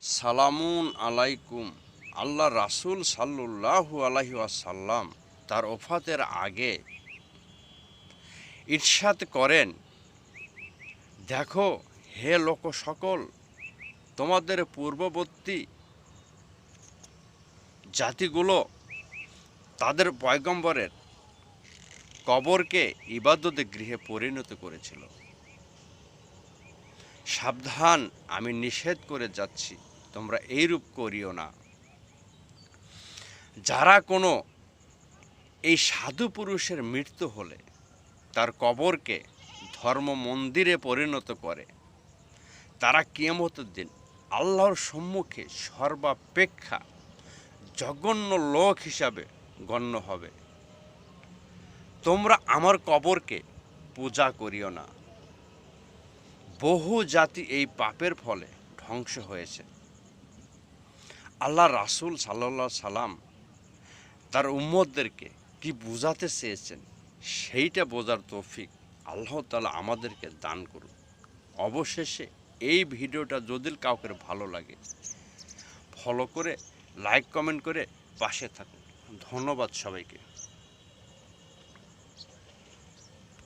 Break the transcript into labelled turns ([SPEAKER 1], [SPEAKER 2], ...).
[SPEAKER 1] সালামুন আলাইকুম। আল্লাহ রাসূল সাল্লাল্লাহু আলাইহি ওয়াসাল্লাম তার ওফাতের আগে ইরশাদ করেন, দেখো হে লোক সকল, তোমাদের পূর্ববর্তী জাতিগুলো তাদের পয়গম্বরের কবরকে ইবাদতের গৃহে পরিণত করেছিল। সাবধান, আমি নিষেধ করে যাচ্ছি, তোমরা এইরূপ করিও না। যারা কোনো এই সাধু পুরুষের মৃত্যু হলে তার কবরকে ধর্ম মন্দিরে পরিণত করে, তারা কিয়ামতের দিন আল্লাহর সম্মুখে সর্বাপেক্ষা জঘন্য লোক হিসাবে গণ্য হবে। তোমরা আমার কবরকে পূজা করিও না। বহু জাতি এই পাপের ফলে ধ্বংস হয়েছে। আল্লাহ রাসূল সাল্লাল্লাহু আলাইহি সাল্লাম তার উম্মতদেরকে কি বোঝাতে চেয়েছেন সেইটা বোঝার তৌফিক আল্লাহ তাআলা আমাদেরকে দান করুন। অবশেষে এই ভিডিওটা যদি কাউকে ভালো লাগে, ফলো করে লাইক কমেন্ট করে পাশে থাকুন। ধন্যবাদ সবাইকে।